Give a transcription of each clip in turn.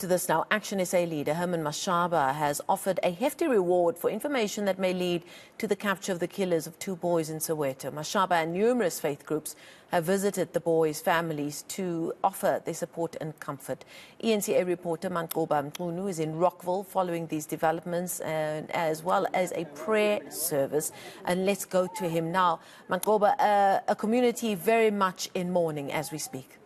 To this now, Action SA leader Herman Mashaba has offered a hefty reward for information that may lead to the capture of the killers of 2 boys in Soweto. Mashaba and numerous faith groups have visited the boys' families to offer their support and comfort. ENCA reporter Mankoba Mkunu is in Rockville following these developments, and as well as a prayer service. And let's go to him now. Mankoba, a community very much in mourning as we speak.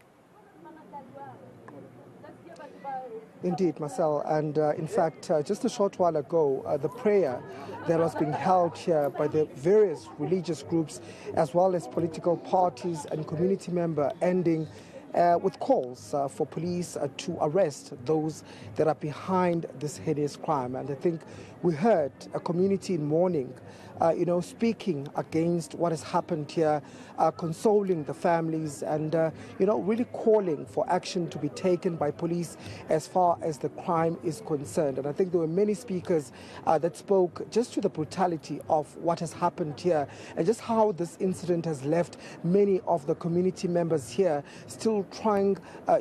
Indeed, Marcel, and in fact, just a short while ago, the prayer that was being held here by the various religious groups as well as political parties and community members ending with calls for police to arrest those that are behind this heinous crime. And I think we heard a community in mourning, speaking against what has happened here, consoling the families and, really calling for action to be taken by police as far as the crime is concerned. And I think there were many speakers that spoke just to the brutality of what has happened here and just how this incident has left many of the community members here still trying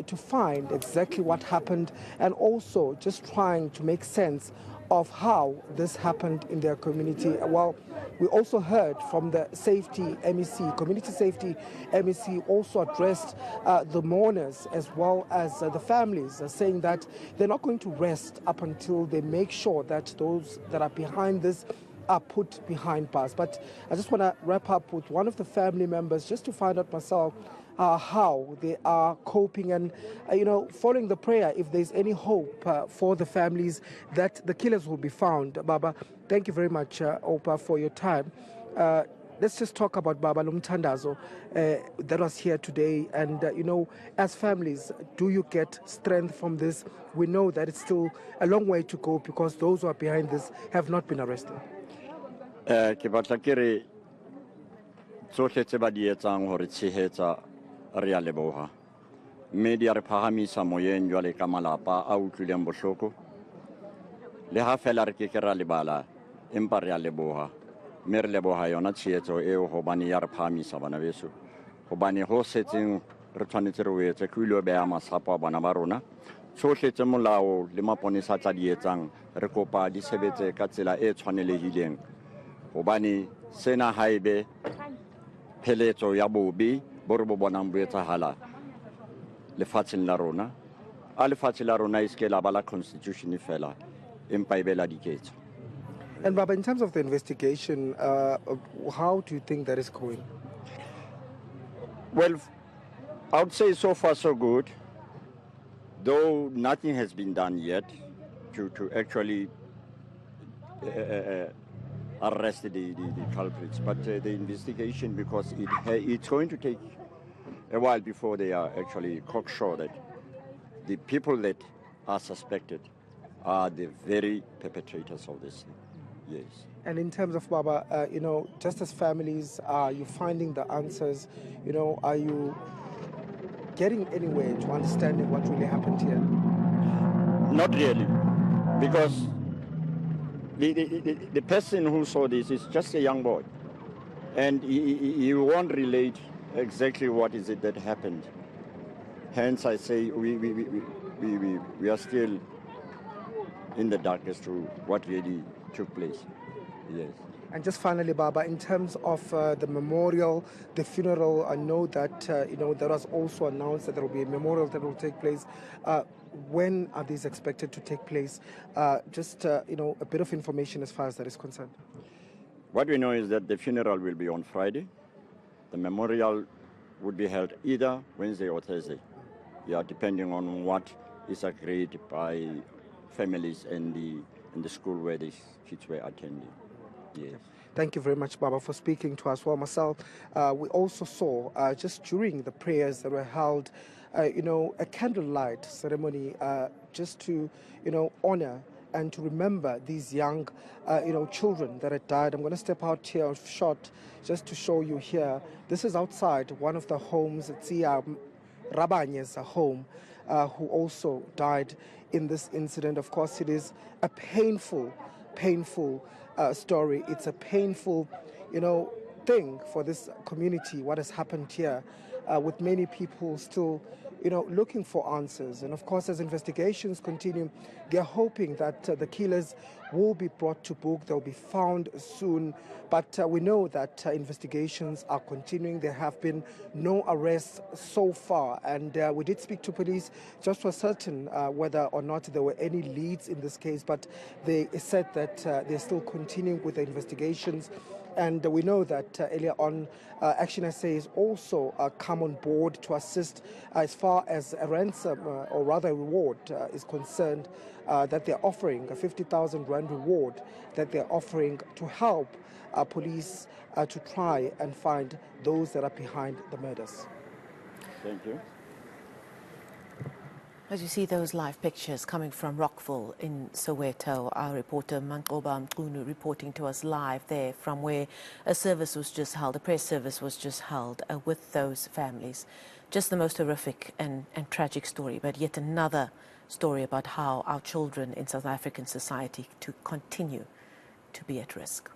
to find exactly what happened and also just trying to make sense of how this happened in their community. Well, we also heard from the safety MEC, community safety MEC also addressed the mourners as well as the families, saying that they're not going to rest up until they make sure that those that are behind this are put behind bars. But I just want to wrap up with one of the family members just to find out myself how they are coping and, following the prayer, if there's any hope for the families that the killers will be found. Baba, thank you very much, Opa, for your time. Let's just talk about Baba Lumtandazo that was here today. And, as families, do you get strength from this? We know that it's still a long way to go because those who are behind this have not been arrested. Re a leboha mme di a re phahamisa moyeng jwale ka malapa a utlwileng bohloko le ha fela re ke ra lebala empa re a leboha mme re leboha yona tshehetso eo hobane ya re phahamisa bana beso hobane ho setseng re tshwanetse re o etse ke ile o beha masapo a bana ba rona tsohle tse molao le maponesa tsa di etsang re kopa di sebetse ka tsela e tshwanelehileng hobane sena haebe pheletso ya bobe bore bo bonang bo etsahala lefatsheng la rona a lefatshe la rona iske la ba la constitution fela empa e bela diketso. And Baba, in terms of the investigation, how do you think that is going? Well, I would say so far so good, though nothing has been done yet to actually arrest the culprits, but the investigation, because it's going to take a while before they are actually cocksure that the people that are suspected are the very perpetrators of this thing. Yes. And in terms of Baba, just as families, are you finding the answers? Are you getting anywhere to understanding what really happened here? Not really, because the person who saw this is just a young boy, and he won't relate exactly what is it that happened. Hence, I say we are still in the dark as to what really took place. Yes. And just finally, Baba, in terms of the memorial, the funeral, I know that there was also announced that there will be a memorial that will take place. When are these expected to take place? Just a bit of information as far as that is concerned. What we know is that the funeral will be on Friday. The memorial would be held either Wednesday or Thursday, depending on what is agreed by families and the school where these kids were attending. Yes. Thank you very much, Baba, for speaking to us. Well, myself, we also saw just during the prayers that were held, a candlelight ceremony just to, honor and to remember these young, children that had died. I'm going to step out here of shot just to show you here. This is outside one of the homes. It's Rabanye's home, who also died in this incident. Of course, it is a painful story. It's a painful, thing for this community, what has happened here, with many people still, looking for answers. And of course, as investigations continue, they're hoping that the killers will be brought to book, they'll be found soon. But we know that investigations are continuing. There have been no arrests so far. And we did speak to police just to ascertain whether or not there were any leads in this case. But they said that they're still continuing with the investigations. And we know that earlier on, Action SA has also come on board to assist as far as a ransom, or rather a reward, is concerned, that they're offering, a 50,000 Rand reward that they're offering to help police to try and find those that are behind the murders. Thank you. As you see those live pictures coming from Rockville in Soweto, our reporter Mankoba Mkunu reporting to us live there from where a service was just held, a press service was just held with those families. Just the most horrific and tragic story, but yet another story about how our children in South African society to continue to be at risk.